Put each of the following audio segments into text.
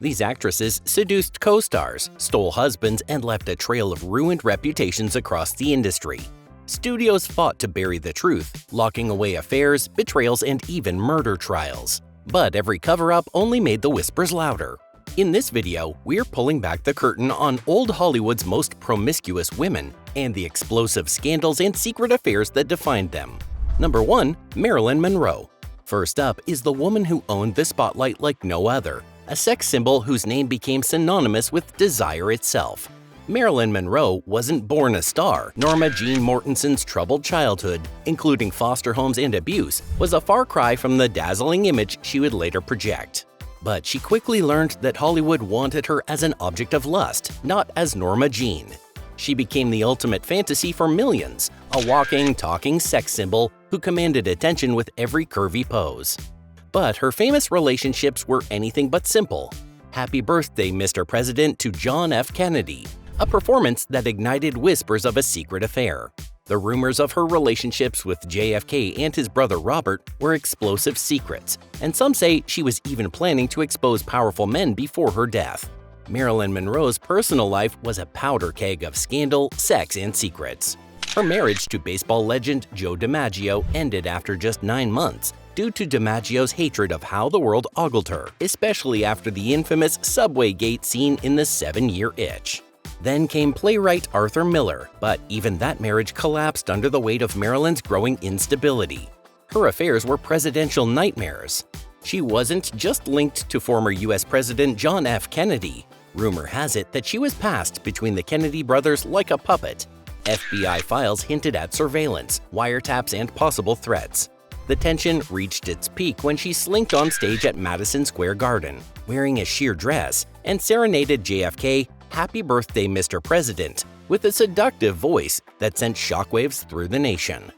These actresses seduced co-stars, stole husbands, and left a trail of ruined reputations across the industry. Studios fought to bury the truth, locking away affairs, betrayals, and even murder trials. But every cover-up only made the whispers louder. In this video, we're pulling back the curtain on old Hollywood's most promiscuous women and the explosive scandals and secret affairs that defined them. Number 1. Marilyn Monroe. First up is the woman who owned the spotlight like no other, a sex symbol whose name became synonymous with desire itself. Marilyn Monroe wasn't born a star. Norma Jean Mortensen's troubled childhood, including foster homes and abuse, was a far cry from the dazzling image she would later project. But she quickly learned that Hollywood wanted her as an object of lust, not as Norma Jean. She became the ultimate fantasy for millions, a walking, talking sex symbol who commanded attention with every curvy pose. But her famous relationships were anything but simple. Happy birthday, Mr. President, to John F. Kennedy, a performance that ignited whispers of a secret affair. The rumors of her relationships with JFK and his brother Robert were explosive secrets, and some say she was even planning to expose powerful men before her death. Marilyn Monroe's personal life was a powder keg of scandal, sex, and secrets. Her marriage to baseball legend Joe DiMaggio ended after just 9 months due to DiMaggio's hatred of how the world ogled her, especially after the infamous Subway Gate scene in The 7-Year Itch. Then came playwright Arthur Miller, but even that marriage collapsed under the weight of Marilyn's growing instability. Her affairs were presidential nightmares. She wasn't just linked to former U.S. President John F. Kennedy. Rumor has it that she was passed between the Kennedy brothers like a puppet. FBI files hinted at surveillance, wiretaps, and possible threats. The tension reached its peak when she slinked on stage at Madison Square Garden, wearing a sheer dress, and serenaded JFK, "Happy Birthday, Mr. President," with a seductive voice that sent shockwaves through the nation.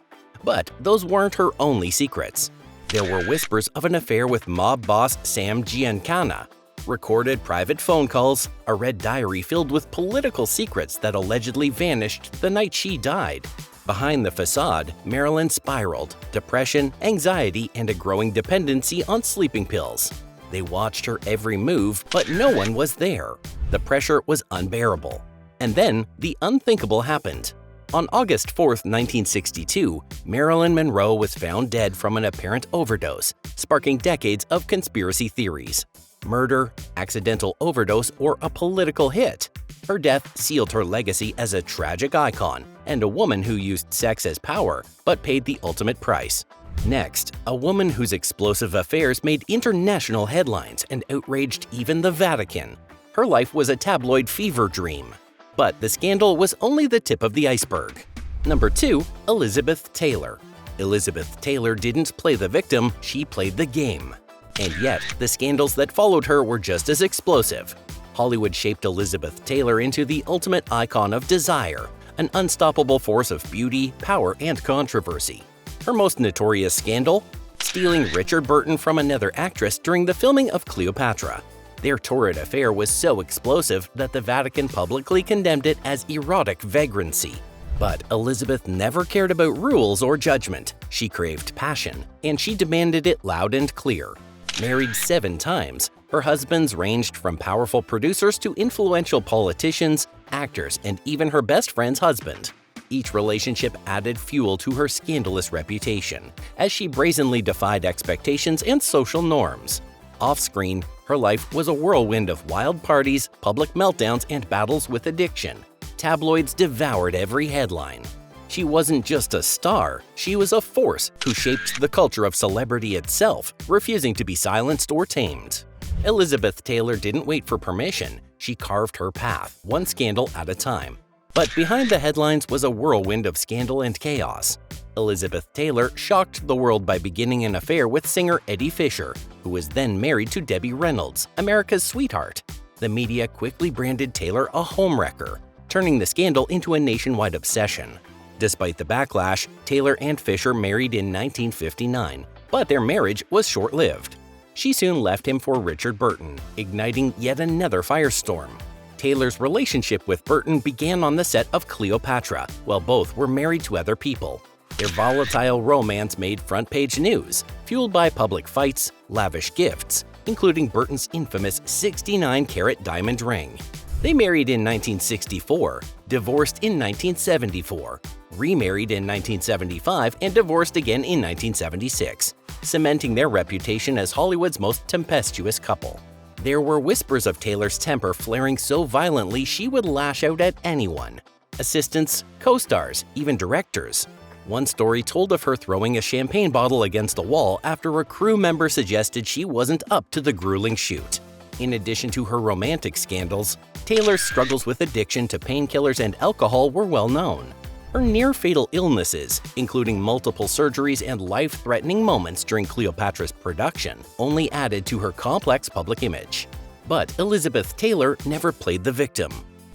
But those weren't her only secrets. There were whispers of an affair with mob boss Sam Giancana, recorded private phone calls, a red diary filled with political secrets that allegedly vanished the night she died. Behind the facade, Marilyn spiraled, depression, anxiety, and a growing dependency on sleeping pills. They watched her every move, but no one was there. The pressure was unbearable. And then, the unthinkable happened. On August 4, 1962, Marilyn Monroe was found dead from an apparent overdose, sparking decades of conspiracy theories. Murder, accidental overdose, or a political hit? Her death sealed her legacy as a tragic icon and a woman who used sex as power, but paid the ultimate price. Next, a woman whose explosive affairs made international headlines and outraged even the Vatican. Her life was a tabloid fever dream. But the scandal was only the tip of the iceberg. Number 2. Elizabeth Taylor. Elizabeth Taylor didn't play the victim, she played the game. And yet, the scandals that followed her were just as explosive. Hollywood shaped Elizabeth Taylor into the ultimate icon of desire, an unstoppable force of beauty, power, and controversy. Her most notorious scandal? Stealing Richard Burton from another actress during the filming of Cleopatra. Their torrid affair was so explosive that the Vatican publicly condemned it as erotic vagrancy. But Elizabeth never cared about rules or judgment. She craved passion, and she demanded it loud and clear. Married 7 times, her husbands ranged from powerful producers to influential politicians, actors, and even her best friend's husband. Each relationship added fuel to her scandalous reputation, as she brazenly defied expectations and social norms. Off-screen, her life was a whirlwind of wild parties, public meltdowns, and battles with addiction. Tabloids devoured every headline. She wasn't just a star, she was a force who shaped the culture of celebrity itself, refusing to be silenced or tamed. Elizabeth Taylor didn't wait for permission, she carved her path, one scandal at a time. But behind the headlines was a whirlwind of scandal and chaos. Elizabeth Taylor shocked the world by beginning an affair with singer Eddie Fisher, who was then married to Debbie Reynolds, America's sweetheart. The media quickly branded Taylor a homewrecker, turning the scandal into a nationwide obsession. Despite the backlash, Taylor and Fisher married in 1959, but their marriage was short-lived. She soon left him for Richard Burton, igniting yet another firestorm. Taylor's relationship with Burton began on the set of Cleopatra, while both were married to other people. Their volatile romance made front-page news, fueled by public fights, lavish gifts, including Burton's infamous 69-carat diamond ring. They married in 1964, divorced in 1974, remarried in 1975, and divorced again in 1976, cementing their reputation as Hollywood's most tempestuous couple. There were whispers of Taylor's temper flaring so violently she would lash out at anyone. Assistants, co-stars, even directors. One story told of her throwing a champagne bottle against a wall after a crew member suggested she wasn't up to the grueling shoot. In addition to her romantic scandals, Taylor's struggles with addiction to painkillers and alcohol were well known. Her near-fatal illnesses, including multiple surgeries and life-threatening moments during Cleopatra's production, only added to her complex public image. But Elizabeth Taylor never played the victim.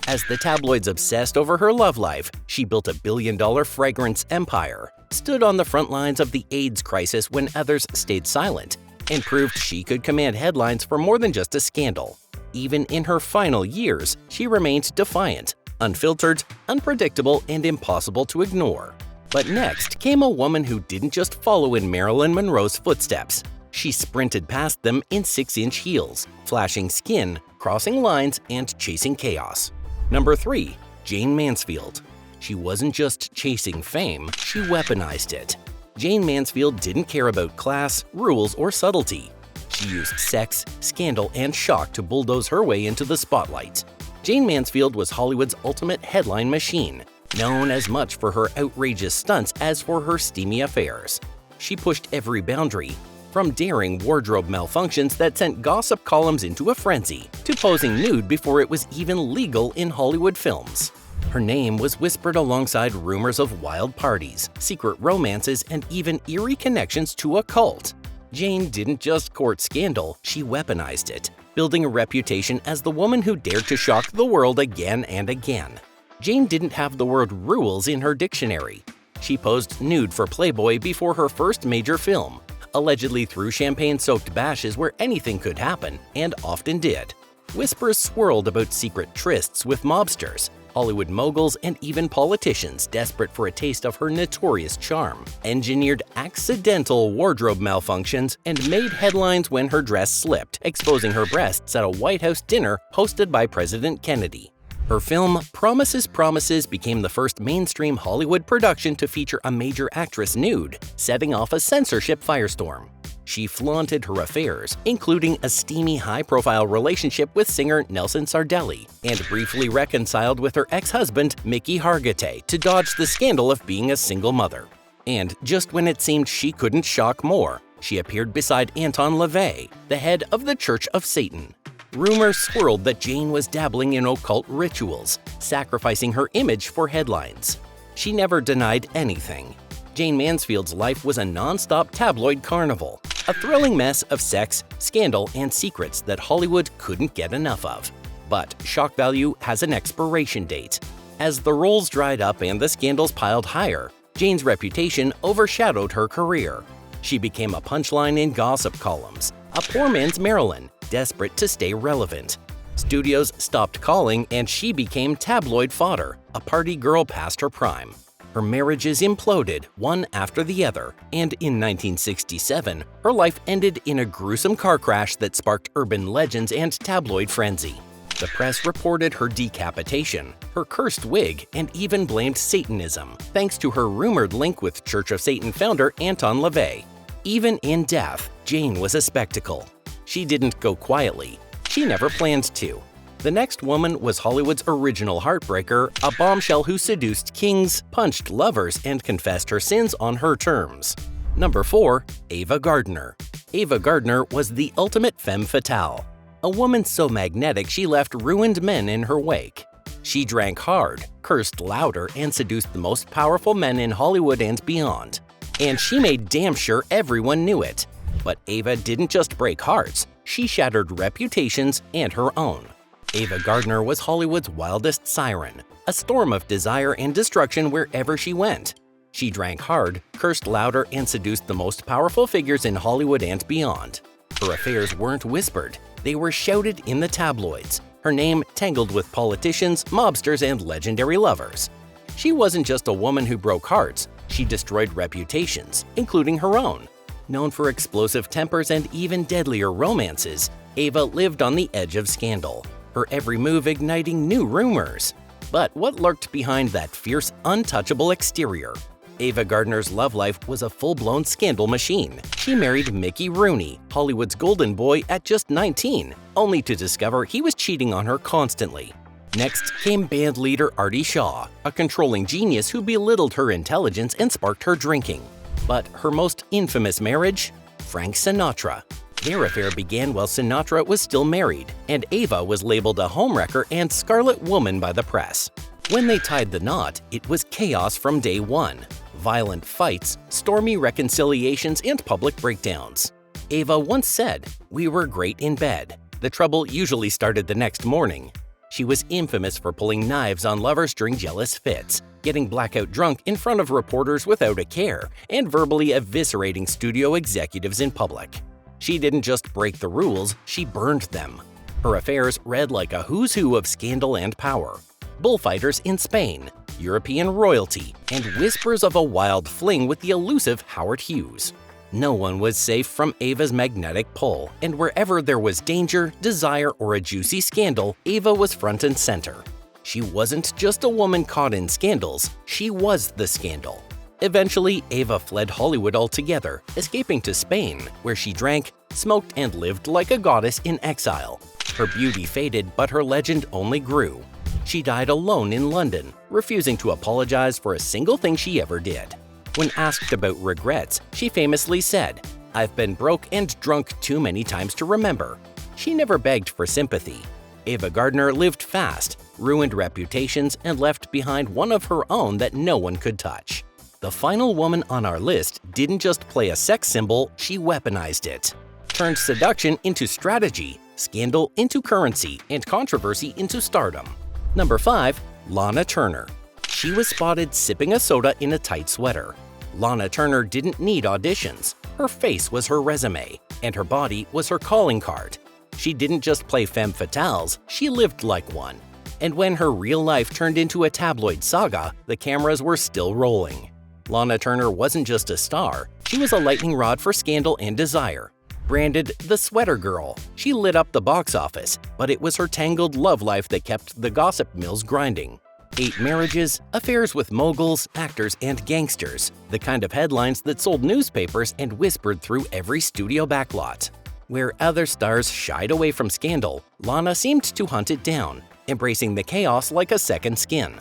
As the tabloids obsessed over her love life, she built a billion-dollar fragrance empire, stood on the front lines of the AIDS crisis when others stayed silent, and proved she could command headlines for more than just a scandal. Even in her final years, she remained defiant, unfiltered, unpredictable, and impossible to ignore. But next came a woman who didn't just follow in Marilyn Monroe's footsteps. She sprinted past them in 6-inch heels, flashing skin, crossing lines, and chasing chaos. Number 3. Jane Mansfield. She wasn't just chasing fame, she weaponized it. Jane Mansfield didn't care about class, rules, or subtlety. She used sex, scandal, and shock to bulldoze her way into the spotlight. Jane Mansfield was Hollywood's ultimate headline machine, known as much for her outrageous stunts as for her steamy affairs. She pushed every boundary, from daring wardrobe malfunctions that sent gossip columns into a frenzy, to posing nude before it was even legal in Hollywood films. Her name was whispered alongside rumors of wild parties, secret romances, and even eerie connections to a cult. Jane didn't just court scandal, she weaponized it, building a reputation as the woman who dared to shock the world again and again. Jane didn't have the word rules in her dictionary. She posed nude for Playboy before her first major film, allegedly threw champagne-soaked bashes where anything could happen, and often did. Whispers swirled about secret trysts with mobsters, Hollywood moguls, and even politicians desperate for a taste of her notorious charm, engineered accidental wardrobe malfunctions, and made headlines when her dress slipped, exposing her breasts at a White House dinner hosted by President Kennedy. Her film Promiscuous became the first mainstream Hollywood production to feature a major actress nude, setting off a censorship firestorm. She flaunted her affairs, including a steamy high-profile relationship with singer Nelson Sardelli, and briefly reconciled with her ex-husband Mickey Hargitay to dodge the scandal of being a single mother. And just when it seemed she couldn't shock more, she appeared beside Anton LaVey, the head of the Church of Satan. Rumors swirled that Jane was dabbling in occult rituals, sacrificing her image for headlines. She never denied anything. Jane Mansfield's life was a non-stop tabloid carnival, a thrilling mess of sex, scandal, and secrets that Hollywood couldn't get enough of. But shock value has an expiration date. As the roles dried up and the scandals piled higher, Jane's reputation overshadowed her career. She became a punchline in gossip columns, a poor man's Marilyn, desperate to stay relevant. Studios stopped calling and she became tabloid fodder, a party girl past her prime. Her marriages imploded one after the other, and in 1967, her life ended in a gruesome car crash that sparked urban legends and tabloid frenzy. The press reported her decapitation, her cursed wig, and even blamed Satanism, thanks to her rumored link with Church of Satan founder Anton LaVey. Even in death, Jane was a spectacle. She didn't go quietly. She never planned to. The next woman was Hollywood's original heartbreaker, a bombshell who seduced kings, punched lovers, and confessed her sins on her terms. Number 4. Ava Gardner. Ava Gardner was the ultimate femme fatale. A woman so magnetic she left ruined men in her wake. She drank hard, cursed louder, and seduced the most powerful men in Hollywood and beyond. And she made damn sure everyone knew it. But Ava didn't just break hearts, she shattered reputations and her own. Ava Gardner was Hollywood's wildest siren, a storm of desire and destruction wherever she went. She drank hard, cursed louder, and seduced the most powerful figures in Hollywood and beyond. Her affairs weren't whispered, they were shouted in the tabloids, her name tangled with politicians, mobsters, and legendary lovers. She wasn't just a woman who broke hearts, she destroyed reputations, including her own. Known for explosive tempers and even deadlier romances, Ava lived on the edge of scandal, her every move igniting new rumors. But what lurked behind that fierce, untouchable exterior? Ava Gardner's love life was a full-blown scandal machine. She married Mickey Rooney, Hollywood's golden boy, at just 19, only to discover he was cheating on her constantly. Next came bandleader Artie Shaw, a controlling genius who belittled her intelligence and sparked her drinking. But her most infamous marriage? Frank Sinatra. Their affair began while Sinatra was still married, and Ava was labeled a homewrecker and scarlet woman by the press. When they tied the knot, it was chaos from day one. Violent fights, stormy reconciliations, and public breakdowns. Ava once said, "We were great in bed. The trouble usually started the next morning." She was infamous for pulling knives on lovers during jealous fits, getting blackout drunk in front of reporters without a care, and verbally eviscerating studio executives in public. She didn't just break the rules, she burned them. Her affairs read like a who's who of scandal and power. Bullfighters in Spain, European royalty, and whispers of a wild fling with the elusive Howard Hughes. No one was safe from Ava's magnetic pull, and wherever there was danger, desire, or a juicy scandal, Ava was front and center. She wasn't just a woman caught in scandals, she was the scandal. Eventually, Ava fled Hollywood altogether, escaping to Spain, where she drank, smoked, and lived like a goddess in exile. Her beauty faded, but her legend only grew. She died alone in London, refusing to apologize for a single thing she ever did. When asked about regrets, she famously said, "I've been broke and drunk too many times to remember." She never begged for sympathy. Ava Gardner lived fast, ruined reputations, and left behind one of her own that no one could touch. The final woman on our list didn't just play a sex symbol, she weaponized it. Turned seduction into strategy, scandal into currency, and controversy into stardom. Number 5. Lana Turner. She was spotted sipping a soda in a tight sweater. Lana Turner didn't need auditions. Her face was her resume, and her body was her calling card. She didn't just play femme fatales, she lived like one. And when her real life turned into a tabloid saga, the cameras were still rolling. Lana Turner wasn't just a star, she was a lightning rod for scandal and desire. Branded the Sweater Girl, she lit up the box office, but it was her tangled love life that kept the gossip mills grinding. 8 marriages, affairs with moguls, actors, and gangsters, the kind of headlines that sold newspapers and whispered through every studio backlot. Where other stars shied away from scandal, Lana seemed to hunt it down, embracing the chaos like a second skin.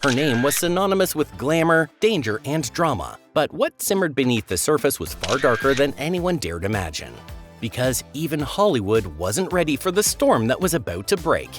Her name was synonymous with glamour, danger, and drama, but what simmered beneath the surface was far darker than anyone dared imagine. Because even Hollywood wasn't ready for the storm that was about to break.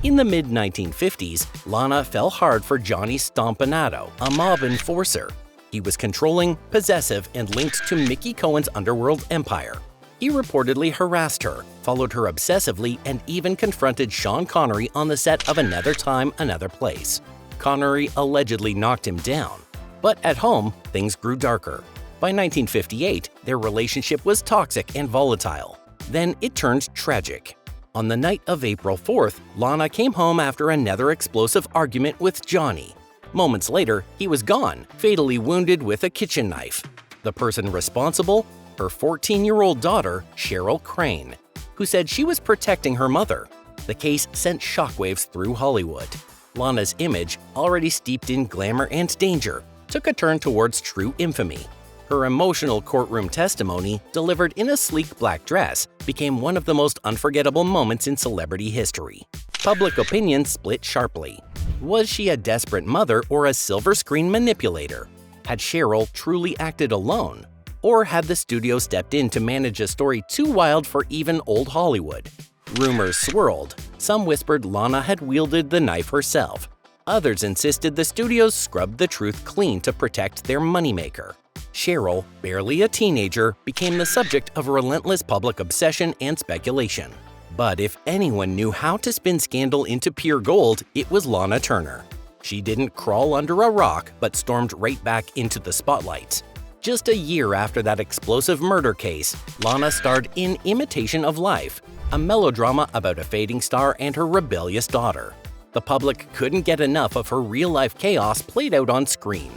In the mid-1950s, Lana fell hard for Johnny Stompanato, a mob enforcer. He was controlling, possessive, and linked to Mickey Cohen's underworld empire. He reportedly harassed her, followed her obsessively, and even confronted Sean Connery on the set of Another Time, Another Place. Connery allegedly knocked him down. But at home, things grew darker. By 1958, their relationship was toxic and volatile. Then it turned tragic. On the night of April 4th, Lana came home after another explosive argument with Johnny. Moments later, he was gone, fatally wounded with a kitchen knife. The person responsible? Her 14-year-old daughter, Cheryl Crane, who said she was protecting her mother. The case sent shockwaves through Hollywood. Lana's image, already steeped in glamour and danger, took a turn towards true infamy. Her emotional courtroom testimony, delivered in a sleek black dress, became one of the most unforgettable moments in celebrity history. Public opinion split sharply. Was she a desperate mother or a silver screen manipulator? Had Cheryl truly acted alone? Or had the studio stepped in to manage a story too wild for even old Hollywood? Rumors swirled. Some whispered Lana had wielded the knife herself. Others insisted the studios scrubbed the truth clean to protect their moneymaker. Cheryl, barely a teenager, became the subject of relentless public obsession and speculation. But if anyone knew how to spin scandal into pure gold, it was Lana Turner. She didn't crawl under a rock, but stormed right back into the spotlight. Just a year after that explosive murder case, Lana starred in Imitation of Life, a melodrama about a fading star and her rebellious daughter. The public couldn't get enough of her real-life chaos played out on screen.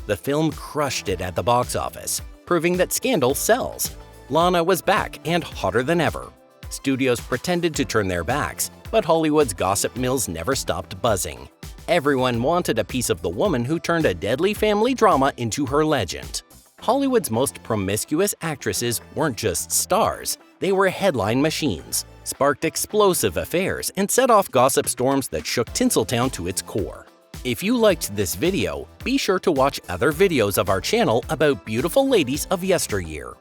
The film crushed it at the box office, proving that scandal sells. Lana was back and hotter than ever. Studios pretended to turn their backs, but Hollywood's gossip mills never stopped buzzing. Everyone wanted a piece of the woman who turned a deadly family drama into her legend. Hollywood's most promiscuous actresses weren't just stars, they were headline machines, sparked explosive affairs, and set off gossip storms that shook Tinseltown to its core. If you liked this video, be sure to watch other videos of our channel about beautiful ladies of yesteryear.